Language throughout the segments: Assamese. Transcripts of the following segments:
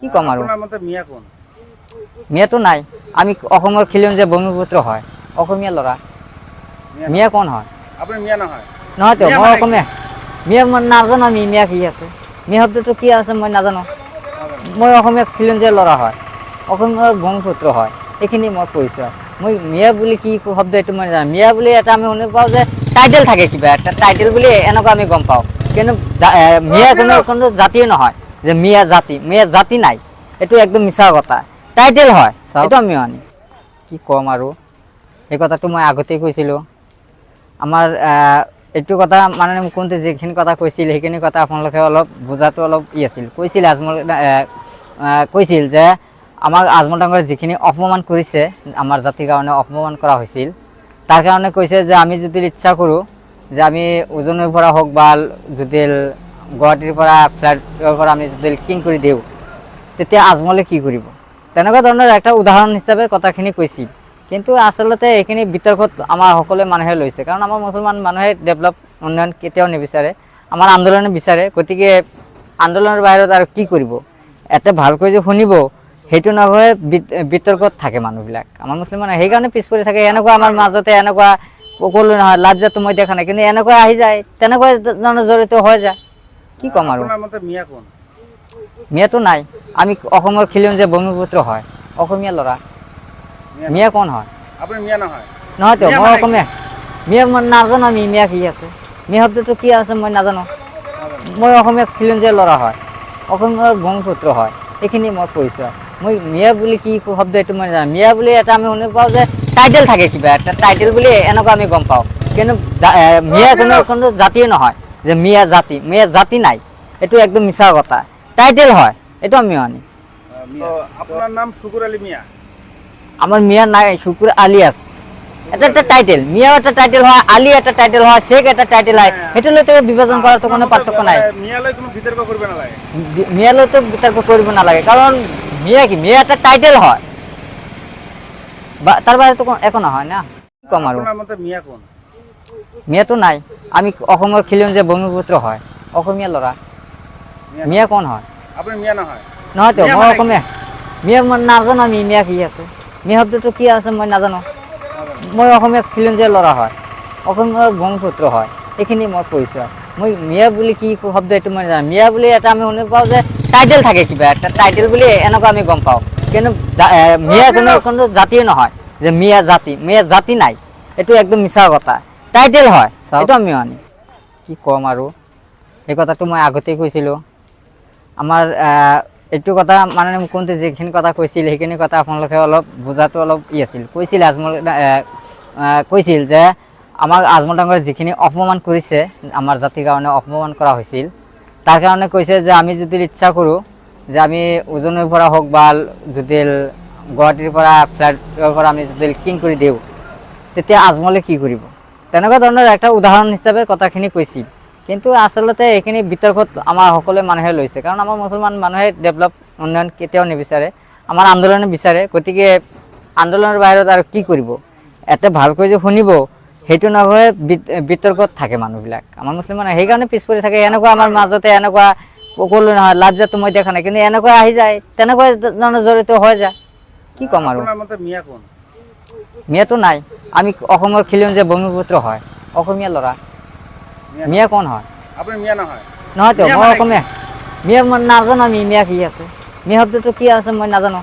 কি কম আৰু আপোনাৰ মতে মিয়া কোন? মিয়াটো নাই। আমি অসমৰ খিলঞ্জীয়া ব্ৰহ্মপুত্ৰ হয়, অসমীয়া ল'ৰা। মিয়া কোন হয়? আপুনি মিয়া নহয়? নহয়তো, মিয়া মই মানে অসমীয়া। মিয়া মই নাজানো, আমি মিয়া কি আছে, মিয়া শব্দটো কি আছে মই নাজানো। মই অসমীয়া খিলঞ্জীয়া ল'ৰা হয়, অসমৰ ব্ৰহ্মপুত্ৰ হয়, এইখিনি মোৰ পৰিচয়। মই মিয়া বুলি কি শব্দ এইটো মই নাজানো। মিয়া বুলি এটা আমি শুনি পাওঁ যে টাইটেল থাকে, কিবা এটা টাইটেল বুলি এনেকুৱা আমি গম পাওঁ। কিন্তু মিয়া কোনো জাতিয়ে নহয় যে মিয়া জাতি নাই, এইটো একদম মিছা কথা। টাইটেল হয়, এইটো আমি মানি কি ক'ম আৰু এই কথাটো মই আগতেই কৈছিলোঁ। আমাৰ এইটো কথা মানে কোনটো যিখিনি কথা কৈছিল সেইখিনি কথা আপোনালোকে অলপ বুজাটো অলপ আছিল। কৈছিল কৈছিল যে আমাক আজমল ডাঙৰে যিখিনি অপমান কৰিছে, আমাৰ জাতিৰ কাৰণে অপমান কৰা হৈছিল, তাৰ কাৰণে কৈছে যে আমি যদি ইচ্ছা কৰোঁ যে আমি উজনিৰ পৰা হওক বা যদি গুৱাহাটীৰ পৰা ফ্লাইটৰ পৰা আমি যদি কিং কৰি দিওঁ, তেতিয়া আজমলে কি কৰিব, তেনেকুৱা ধৰণৰ এটা উদাহৰণ হিচাপে কথাখিনি কৈছিল। কিন্তু আচলতে এইখিনি বিতৰ্কত আমাৰ সকলো মানুহে লৈছে, কাৰণ আমাৰ মুছলমান মানুহে ডেভেলপ উন্নয়ন কেতিয়াও নিবিচাৰে, আমাৰ আন্দোলনে বিচাৰে। গতিকে আন্দোলনৰ বাহিৰত আৰু কি কৰিব, এটা ভালকৈ যে শুনিব সেইটো নহয়, বিতৰ্কত থাকে মানুহবিলাক। আমাৰ মুছলমান সেইকাৰণে পিছ পৰি থাকে। এনেকুৱা আমাৰ মাজতে এনেকুৱা ক'লো নহয়, লাভ যাতো মই দেখা নাই, কিন্তু এনেকুৱা আহি যায়, তেনেকুৱা ধৰণৰ জড়িত হৈ যায়। কি ক'ম আৰু আপোনাৰ মতে মিয়া কোন? মিয়াটো নাই। আমি অসমৰ খিলঞ্জীয়া ব্ৰহ্মপুত্ৰ হয়, অসমীয়া ল'ৰা। মিয়া কোন হয়? আপুনি মিয়া নহয়? নহয়তো, মিয়া মই মানে অসমীয়া। মিয়া মই নাজানো, আমি মিয়া কি আছে, মিয়া শব্দটো কি আছে মই নাজানো। মই অসমীয়া খিলঞ্জীয়া ল'ৰা হয়, অসমৰ ব্ৰহ্মপুত্ৰ হয়, এইখিনি মোৰ পৰিচয়। মই মিয়া বুলি কি শব্দ এইটো মই নাজানো। মিয়া বুলি এটা আমি শুনি পাওঁ যে টাইটেল থাকে, কিবা এটা টাইটেল বুলি এনেকুৱা আমি গম পাওঁ। কিন্তু মিয়া কোনো জাতিয়ে নহয় যে মিয়া জাতি নাই, এইটো একদম মিছা কথা। টাইটেল হয়, এইটো আমি মানি। আপোনাৰ নাম শুকুৰ আলী মিয়া? আমাৰ মিয়া নাই, শুকুৰ আলী আছে। এটা টাইটেল, মিয়াও এটা টাইটেল হয়, আলী এটা টাইটেল হয়, শেখ এটা টাইটেল হয়, সেইটো লৈতো বিভাজন কৰাটো কোনো পাৰ্থক্য নাই। মিয়ালৈ কোনো বিতৰ্ক কৰিব নালাগে? মিয়ালৈতো বিতৰ্ক কৰিব নালাগে, কাৰণ মিয়া কি, মিয়া এটা টাইটেল হয়, বা তাৰ বাহিৰতো একো নহয় না। কি ক'ম আৰু আপোনাৰ মতে মিয়া কোন? মিয়াটো নাই। আমি অসমৰ খিলঞ্জীয়া ব্ৰহ্মপুত্ৰ হয়, অসমীয়া ল'ৰা। মিয়া কোন হয়? আপুনি মিয়া নহয়? নহয়তো, মই অসমীয়া। মিয়া মই নাজানো, আমি মিয়া কি আছে, মিয়া শব্দটো কি আছে মই নাজানো। মই অসমীয়া খিলঞ্জীয়া ল'ৰা হয়, অসমৰ ব্ৰহ্মপুত্ৰ হয়, এইখিনি মোৰ পৰিচয়। মই মিয়া বুলি কি শব্দ এইটো মই নাজানো। মিয়া বুলি এটা আমি শুনি পাওঁ যে টাইটেল থাকে, কিবা এটা টাইটেল বুলি এনেকুৱা আমি গম পাওঁ। কিন্তু মিয়া কোনো জাতিয়ে নহয় যে মিয়া জাতি নাই, এইটো একদম মিছা কথা। টাইটেল হয়, এইটো আমি মানি কি ক'ম আৰু এই কথাটো মই আগতেই কৈছিলোঁ। আমাৰ এইটো কথা মানে কোনটো যিখিনি কথা কৈছিল সেইখিনি কথা আপোনালোকে অলপ বুজাটো অলপ আছিল। কৈছিল কৈছিল যে আমাক আজমল ডাঙৰে যিখিনি অপমান কৰিছে, আমাৰ জাতিৰ কাৰণে অপমান কৰা হৈছিল, তাৰ কাৰণে কৈছে যে আমি যদি ইচ্ছা কৰোঁ যে আমি উজনিৰ পৰা হওক বা যদি গুৱাহাটীৰ পৰা ফ্লাইটৰ পৰা আমি যদি কিং কৰি দিওঁ, তেতিয়া আজমলে কি কৰিব, তেনেকুৱা ধৰণৰ এটা উদাহৰণ হিচাপে কথাখিনি কৈছিল। কিন্তু আচলতে এইখিনি বিতৰ্কত আমাৰ সকলো মানুহে লৈছে, কাৰণ আমাৰ মুছলমান মানুহে ডেভেলপ উন্নয়ন কেতিয়াও নিবিচাৰে, আমাৰ আন্দোলনে বিচাৰে। গতিকে আন্দোলনৰ বাহিৰত আৰু কি কৰিব, এটা ভালকৈ যে শুনিব সেইটো নহয়, বিতৰ্কত থাকে মানুহবিলাক। আমাৰ মুছলমান সেইকাৰণে পিছ পৰি থাকে। এনেকুৱা আমাৰ মাজতে এনেকুৱা ক'লো নহয়, লাভ যাতো মই দেখা নাই, কিন্তু এনেকুৱা আহি যায়, তেনেকুৱা ধৰণৰ জড়িত হৈ যায়। কি ক'ম আৰু আপোনাৰ মতে মিয়া কোন? মিয়াটো নাই। আমি অসমৰ খিলঞ্জীয়া ব্ৰহ্মপুত্ৰ হয়, অসমীয়া ল'ৰা। মিয়া কোন হয়? আপুনি মিয়া নহয়? নহয়তো, মই অসমীয়া। মিয়া মই নাজানো, আমি মিয়া কি আছে, মিয়া শব্দটো কি আছে মই নাজানো।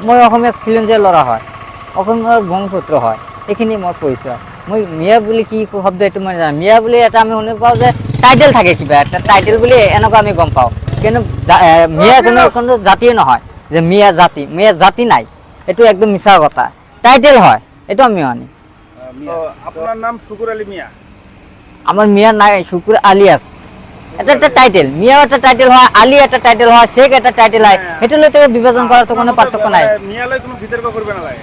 মই অসমীয়া খিলঞ্জীয়া ল'ৰা হয়, অসমৰ ব্ৰহ্মপুত্ৰ হয়, এইখিনি মোৰ পৰিচয়। মই মিয়া বুলি কি শব্দ এইটো মই নাজানো। মিয়া বুলি এটা আমি শুনি পাওঁ যে টাইটেল থাকে, কিবা এটা টাইটেল বুলি এনেকুৱা আমি গম পাওঁ। কিন্তু মিয়া কোনো জাতিয়ে নহয় যে মিয়া জাতি নাই, এইটো একদম মিছা কথা। টাইটেল হয়, এইটো আমি মানি। আপোনাৰ নাম শুকুৰ আলী মিয়া? আমাৰ মিয়া নাই, শুকুৰ আলী আছে। এটা টাইটেল, মিয়াও এটা টাইটেল হয়, আলী এটা টাইটেল হয়, শেখ এটা টাইটেল হয়, সেইটো লৈতো বিভাজন কৰাটো কোনো পাৰ্থক্য নাই। মিয়ালৈ কোনো বিতৰ্ক কৰিব নালাগে?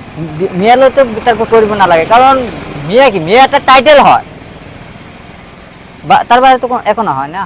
মিয়ালৈতো বিতৰ্ক কৰিব নালাগে, কাৰণ মিয়া কি, মিয়া এটা টাইটেল হয়, বা তাৰ বাহিৰতো একো নহয় না।